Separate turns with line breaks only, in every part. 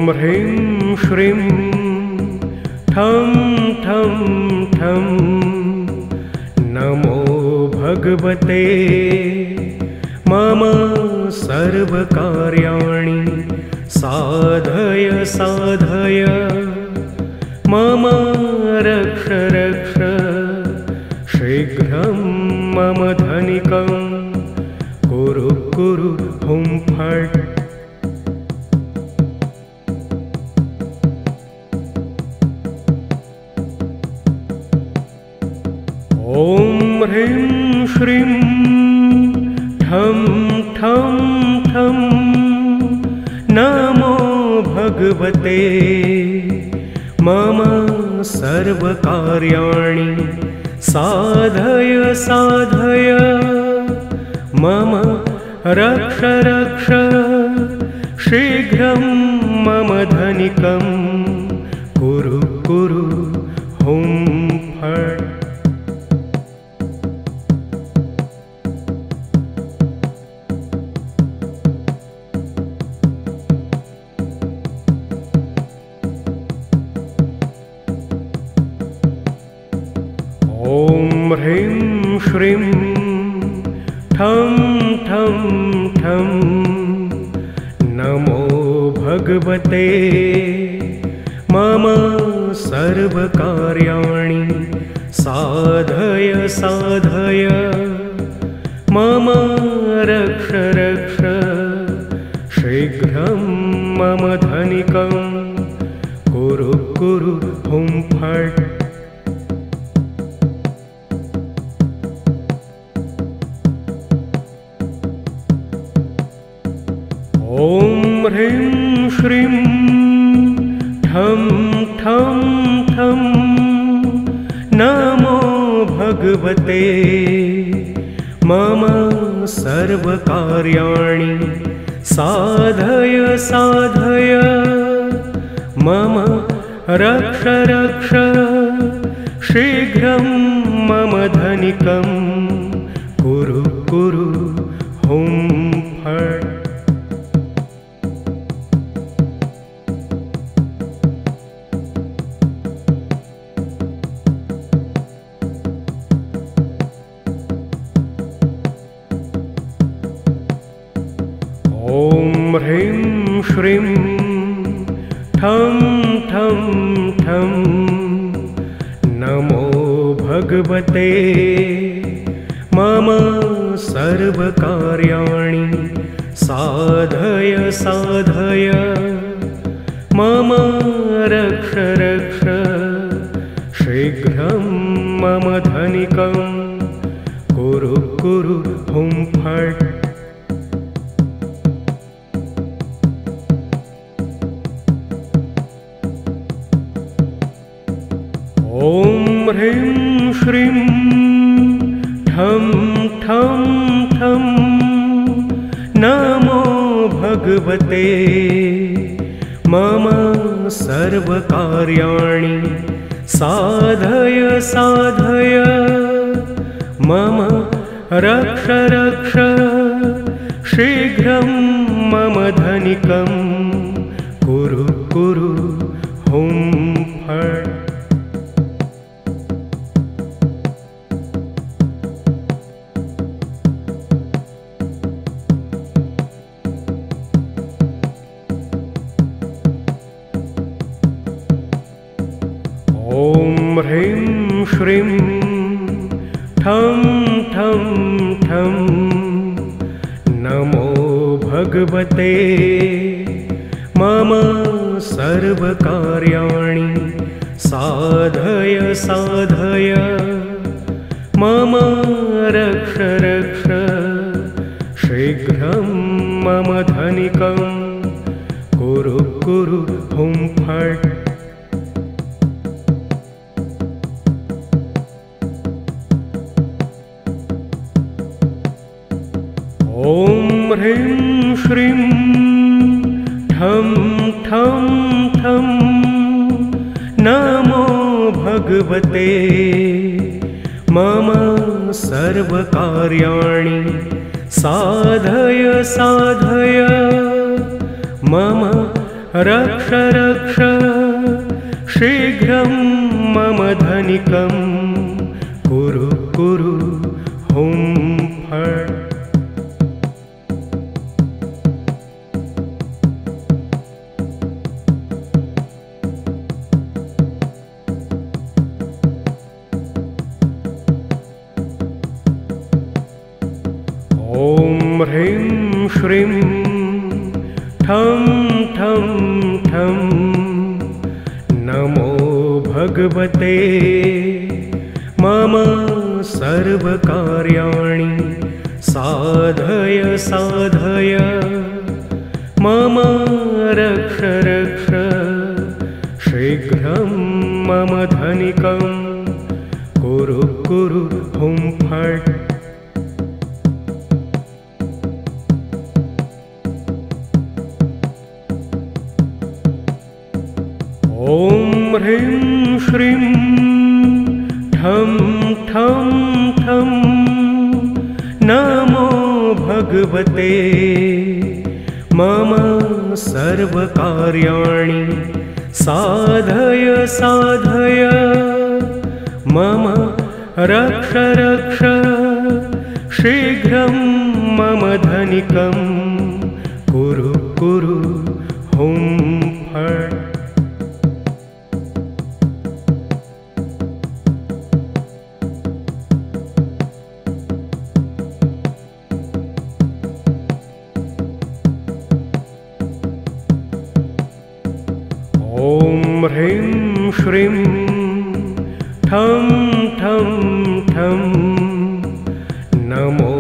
ह्रीं श्रीं ठं ठं ठं नमो भगवते मम सर्वकार्याणि साधय साधय मम रक्ष रक्ष शीघ्रं मम धनिकं कुरु कुरु हुं फट्। ॐ ह्रीं श्रीं ठं ठं ठं नमो भगवते मम सर्वकार्याणि साधय साधय मम रक्ष रक्ष शीघ्रं मम धनिकं कुरु कुरु हुं फट्। ॐ ह्रीं श्रीं ठं ठं ठं नमो भगवते मम सर्वकार्याणि साधय साधय मम रक्ष रक्ष शीघ्रं मम धनिकं कुरु कुरु हुं फट्। ॐ ह्रीं श्रीं ठं ठं ठं नमो भगवते मम सर्वकार्याणि साधय साधय मम रक्ष रक्ष शीघ्रं मम धनिकं कुरु कुरु हुं फट्। ॐ ह्रीं श्रीं ठं ठं ठं नमो भगवते मम सर्वकार्याणि साधय साधय मम रक्ष रक्ष शीघ्रं मम धनिकं कुरु कुरु हुं फट्। ॐ ह्रीं श्रीं ठं ठं ठं नमो भगवते मम सर्वकार्याणि साधय साधय मम रक्ष रक्ष शीघ्रं मम धनिकं कुरु कुरु हुं फट्। ॐ ह्रीं श्रीं ठं ठं ठं नमो भगवते मम सर्वकार्याणि साधय साधय मम रक्ष रक्ष शीघ्रं मम धनिकं कुरु कुरु हुं फट्। ॐ ह्रीं श्रीं ठं ठं ठं नमो भगवते मम सर्वकार्याणि साधय साधय मम रक्ष रक्ष शीघ्रं मम धनिकं कुरु कुरु हुं फट्। ॐ ह्रीं श्रीं ठं ठं ठं नमो भगवते मम सर्वकार्याणि साधय साधय मम रक्ष रक्ष शीघ्रं मम धनिकं कुरु कुरु हुं फट्। ॐ ह्रीं श्रीं ठं ठं ठं नमो भगवते मम सर्वकार्याणि साधय साधय मम रक्ष रक्ष शीघ्रं मम धनिकं कुरु कुरु हुं फट्। ॐ ह्रीं श्रीं ठं ठं ठं नमो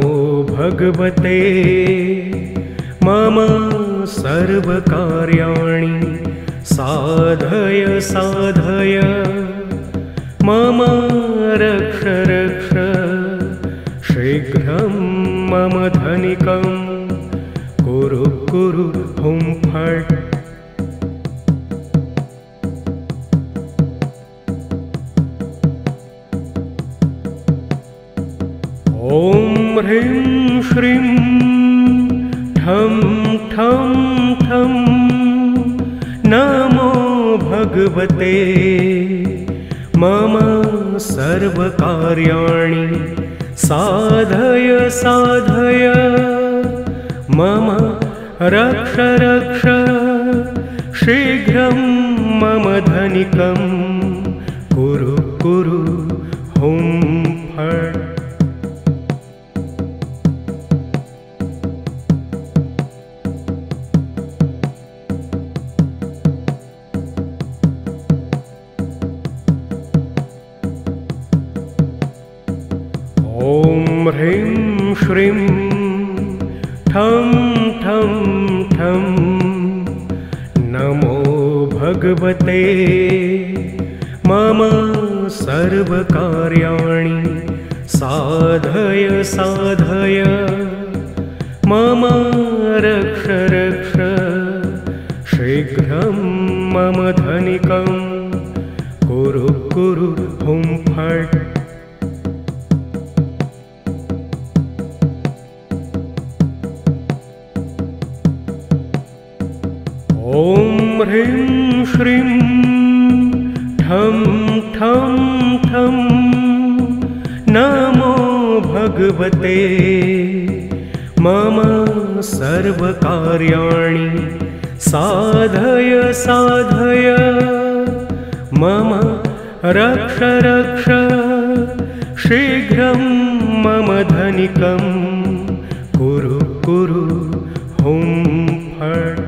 भगवते मम सर्वकार्याणि साधय साधय मम रक्ष रक्ष शीघ्रं मम धनिकं कुरु कुरु हुं फट्। ॐ ह्रीं श्रीं ठं ठं ठं नमो भगवते मम सर्वकार्याणि साधय साधय मम रक्ष रक्ष शीघ्रं मम धनिकं कुरु कुरु हुं फट्। ॐ ह्रीं श्रीं ठं ठं ठं नमो भगवते मम सर्वकार्याणि साधय साधय मम रक्ष रक्ष शीघ्रं मम धनिकं कुरु कुरु हुं फट्। ॐ ह्रीं श्रीं ठं ठं ठं नमो भगवते मम सर्वकार्याणि साधय साधय मम रक्ष रक्ष शीघ्रं मम धनिकं कुरु कुरु हुं फट्।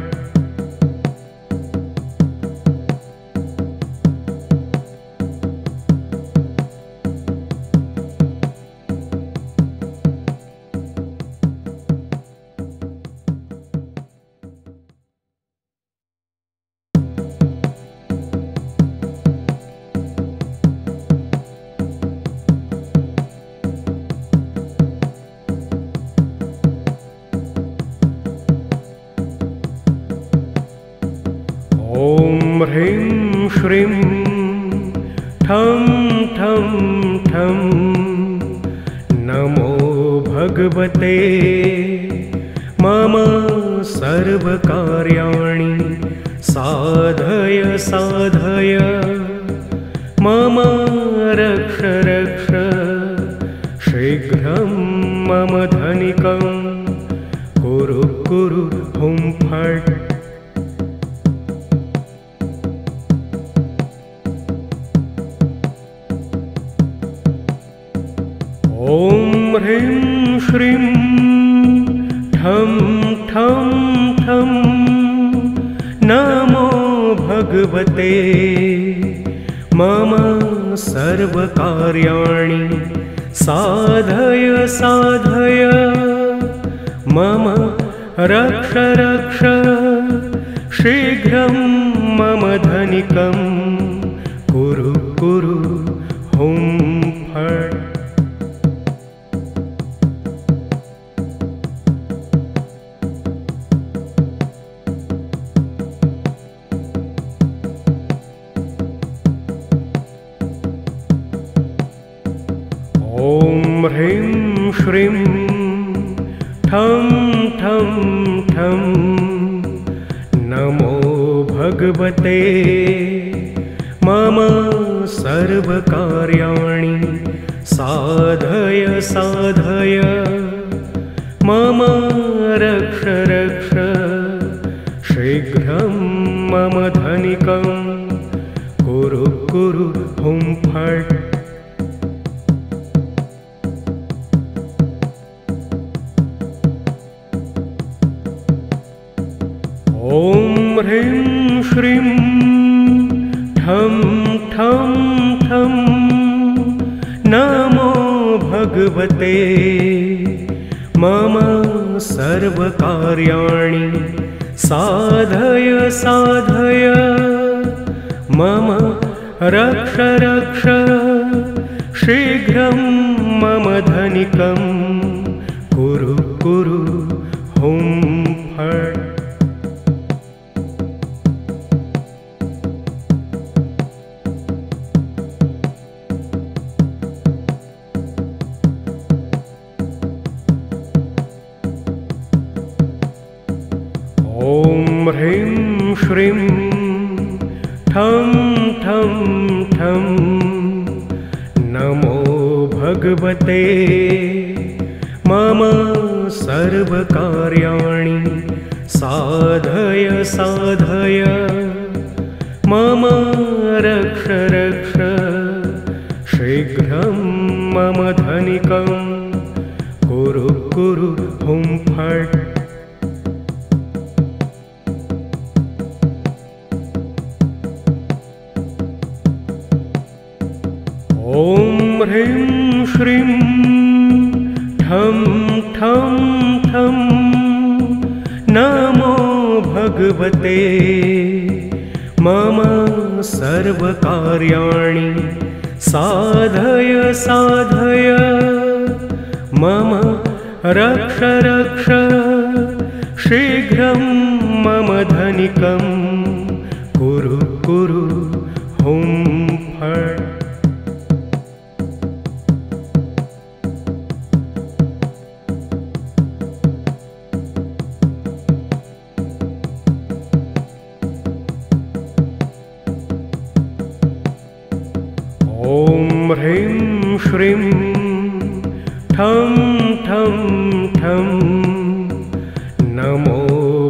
ॐ ह्रीं श्रीं ठं ठं ठं नमो भगवते मम सर्वकार्याणि साधय साधय मम रक्ष रक्ष शीघ्रं मम धनिकं कुरु कुरु हुं फट्। ॐ ह्रीं श्रीं ठं ठं ठं नमो भगवते मम सर्वकार्याणि साधय साधय मम रक्ष रक्ष शीघ्रं मम धनिकं कुरु कुरु हुं फट्। ॐ ह्रीं श्रीं ठं ठं ठं नमो भगवते मम सर्वकार्याणि साधय साधय मम रक्ष रक्ष शीघ्रं मम धनिकं कुरु कुरु हुं फट्। ॐ ह्रीं श्रीं ठं ठं ठं नमो भगवते मम सर्वकार्याणि साधय साधय मम रक्ष रक्ष शीघ्रं मम धनिकं कुरु कुरु हुं फट्। ॐ ह्रीं श्रीं ठं ठं ठं नमो भगवते मम सर्वकार्याणि साधय साधय मम रक्ष रक्ष शीघ्रं मम धनिकं कुरु कुरु हुं फट्। ॐ ह्रीं श्रीं ठं ठं ठं नमो भगवते मम सर्वकार्याणि साधय साधय मम रक्ष रक्ष शीघ्रं मम धनिकं कुरु कुरु हुं फट्। ॐ ह्रीं श्रीं ठं ठं ठं नमो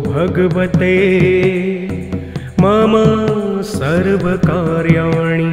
भगवते मम सर्वकार्याणि